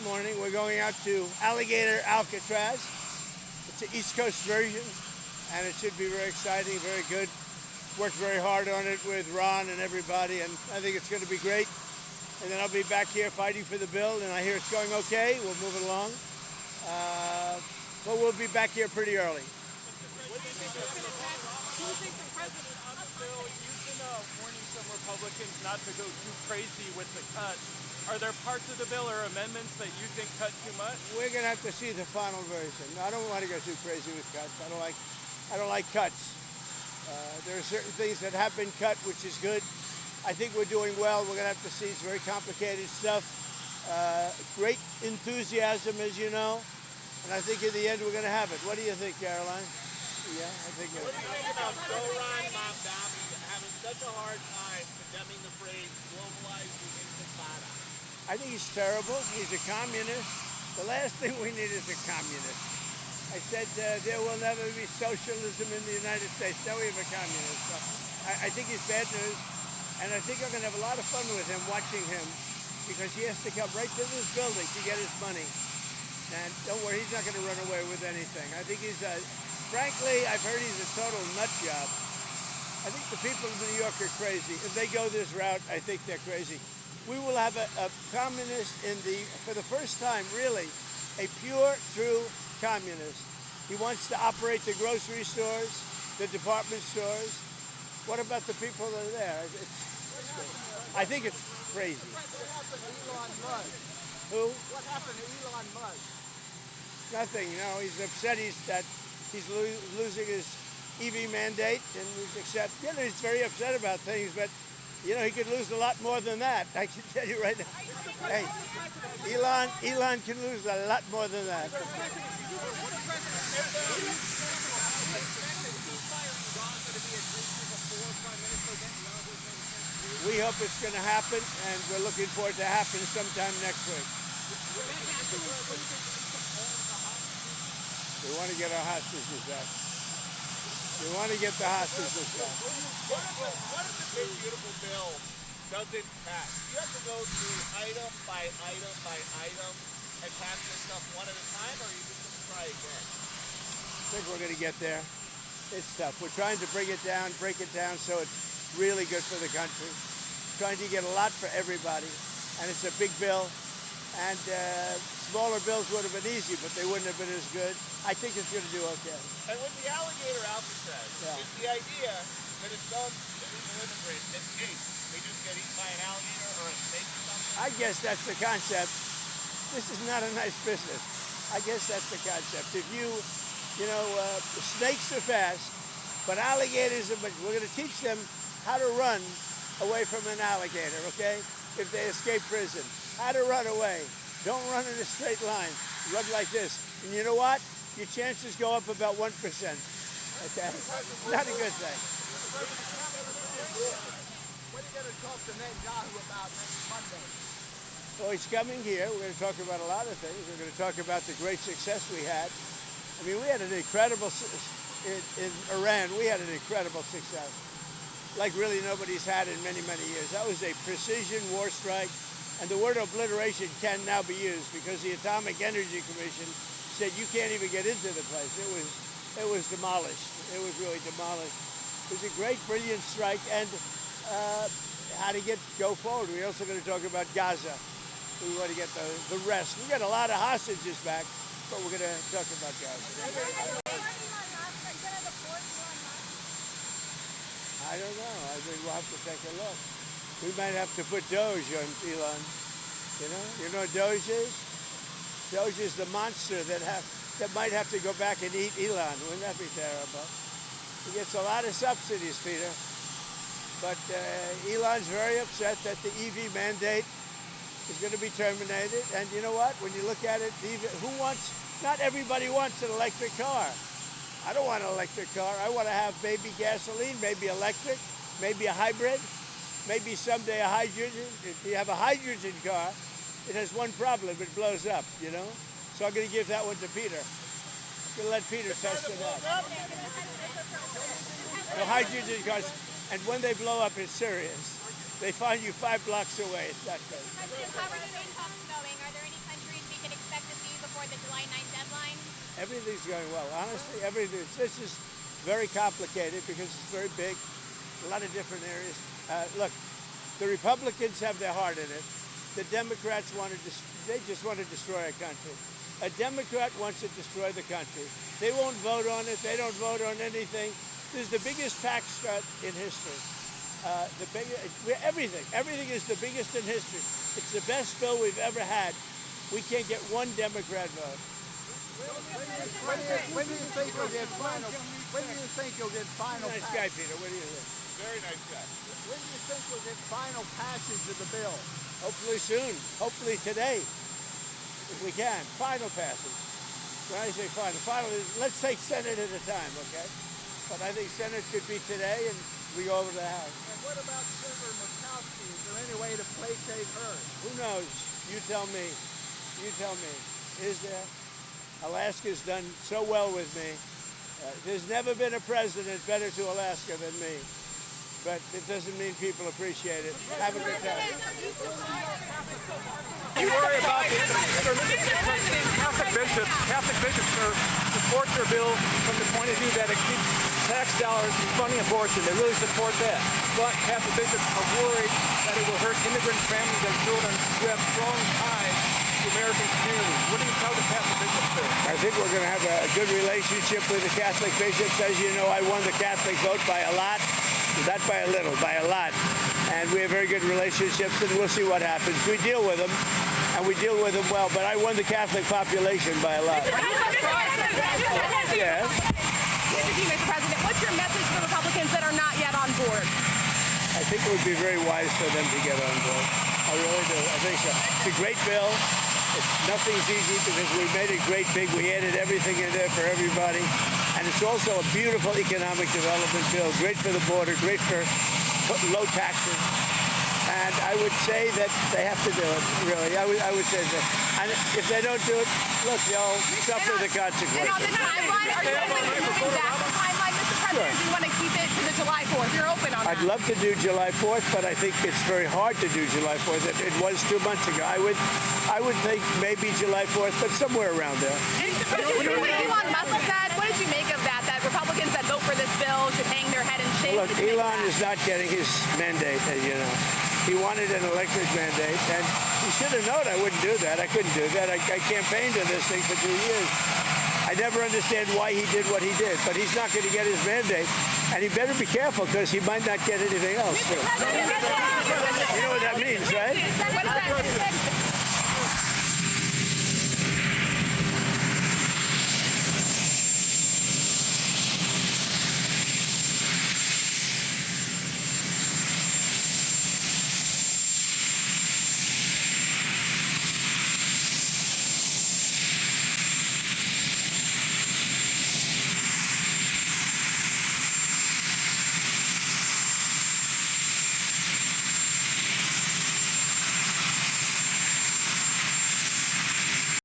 morning. We're going out to Alligator Alcatraz. It's an East Coast version, and it should be very exciting, very good. Worked very hard on it with Ron and everybody, and I think it's going to be great. And then I'll be back here fighting for the bill, and I hear it's going okay. We'll move it along. But we'll be back here pretty early. What do you think the president on the bill? You've been warning some Republicans not to go too crazy with the cuts. Are there parts of the bill or amendments that you think cut too much? We're going to have to see the final version. I don't want to go too crazy with cuts. I don't like cuts. There are certain things that have been cut, which is good. I think we're doing well. We're going to have to see. It's very complicated stuff. Great enthusiasm, as you know. And I think in the end we're going to have it. What do you think, Caroline? Yeah, I think it is. What do you think about Ron Mamdani having such a hard time condemning the phrase globalized intifada? I think he's terrible. He's a communist. The last thing we need is a communist. I said there will never be socialism in the United States. Now we have a communist. So I think he's bad news. And I think I'm going to have a lot of fun with him, watching him, because he has to come right to this building to get his money. And don't worry, he's not going to run away with anything. I think he's, frankly, I've heard he's a total nut job. I think the people of New York are crazy. If they go this route, I think they're crazy. We will have a communist for the first time, really, a pure, true communist. He wants to operate the grocery stores, the department stores. What about the people that are there? I think it's crazy. What happened to Elon Musk? Who? What happened to Elon Musk? Nothing. You know, he's upset he's losing his EV mandate, and he's very upset about things, but you know, he could lose a lot more than that. I can tell you right now. Hey, Elon can lose a lot more than that. We hope it's going to happen, and we're looking forward to happen sometime next week. We want to get our hostages back. We want to get the hostages back. What if the big beautiful bill doesn't pass? You have to go through item by item by item and pass this stuff one at a time, or are you just going to try again? I think we're going to get there. It's tough. We're trying to break it down so it's really good for the country. Trying to get a lot for everybody, and it's a big bill. And smaller bills would have been easy, but they wouldn't have been as good. I think it's going to do okay. And with the Alligator Alcatraz, is the idea that if some illegal immigrant escapes, they just get eaten by an alligator or a snake or something? I guess that's the concept. This is not a nice business. I guess that's the concept. If snakes are fast, but alligators are, we're going to teach them how to run away from an alligator, okay? If they escape prison. How to run away. Don't run in a straight line. Run like this. And you know what? Your chances go up about 1%. Okay? Not a good thing. What are you going to talk to Netanyahu about next Monday? Well, he's coming here. We're going to talk about a lot of things. We're going to talk about the great success we had. I mean, we had an incredible, in Iran, we had an incredible success. Like really nobody's had in many, many years. That was a precision war strike. And the word obliteration can now be used because the Atomic Energy Commission said you can't even get into the place. It was demolished. It was really demolished. It was a great, brilliant strike, and how to go forward. We're also going to talk about Gaza. We want to get the rest. We got a lot of hostages back, but we're going to talk about Gaza. I don't know. I think we'll have to take a look. We might have to put Doge on Elon. You know what Doge is? Doge is the monster that might have to go back and eat Elon. Wouldn't that be terrible? He gets a lot of subsidies, Peter. But Elon's very upset that the EV mandate is going to be terminated. And you know what? When you look at it, not everybody wants an electric car. I don't want an electric car. I want to have maybe gasoline, maybe electric, maybe a hybrid. Maybe someday a hydrogen. If you have a hydrogen car, it has one problem: it blows up. So I'm going to give that one to Peter. I'm going to let Peter test it out. The hydrogen cars, and when they blow up, it's serious. They find you 5 blocks away. It's that crazy. How are the talks going? Are there any countries before the July 9th deadline? Everything's going well. Honestly, everything. This is very complicated because it's very big, a lot of different areas. Look, the Republicans have their heart in it. The Democrats they just want to destroy our country. A Democrat wants to destroy the country. They won't vote on it. They don't vote on anything. This is the biggest tax cut in history. Everything is the biggest in history. It's the best bill we've ever had. We can't get one Democrat vote. When do you think you'll get final? When do you think you'll get final? Nice guy, Peter. What do you think? Very nice guy. When do you think we'll get final passage of the bill? Hopefully soon. Hopefully today, if we can. Final passage. When I say final is, let's take Senate at a time, okay? But I think Senate could be today, and we go over to the House. And what about Senator Murkowski? Is there any way to placate her? Who knows? You tell me. You tell me. Is there? Alaska's done so well with me. There's never been a president better to Alaska than me. But it doesn't mean people appreciate it. Have a good time. You worry about Catholic bishops support their bill from the point of view that it keeps tax dollars from funding abortion. They really support that. But Catholic bishops are worried that it will hurt immigrant families and children who have strong ties to American communities. What do you tell the Catholic bishops there? I think we're going to have a good relationship with the Catholic bishops. As you know, I won the Catholic vote by a lot. Not by a little, by a lot. And we have very good relationships, and we'll see what happens. We deal with them, and we deal with them well, but I won the Catholic population by a lot. Yes. Mr. President, what's your message for Republicans that are not yet on board? I think it would be very wise for them to get on board. I really do. I think so. It's a great bill. Nothing's easy because we made it great big. We added everything in there for everybody. And it's also a beautiful economic development bill. Great for the border, great for low taxes. And I would say that they have to do it, really. I would say that. And if they don't do it, look, they'll suffer the consequences. And on the timeline, are you open to moving back the timeline, Mr. President, or do you want to keep it to the July 4th? You're open on that. I'd love to do July 4th, but I think it's very hard to do July 4th. It was 2 months ago. I would think maybe July 4th, but somewhere around there. And Mr. President, what Elon Musk said, what did you make of that? That Republicans that vote for this bill should hang their head in shame? Look, Elon is not getting his mandate, as you know. He wanted an electric mandate, and he should have known I wouldn't do that. I couldn't do that. I campaigned on this thing for 2 years. I never understand why he did what he did, but he's not going to get his mandate, and he better be careful because he might not get anything else. You know what that means, right?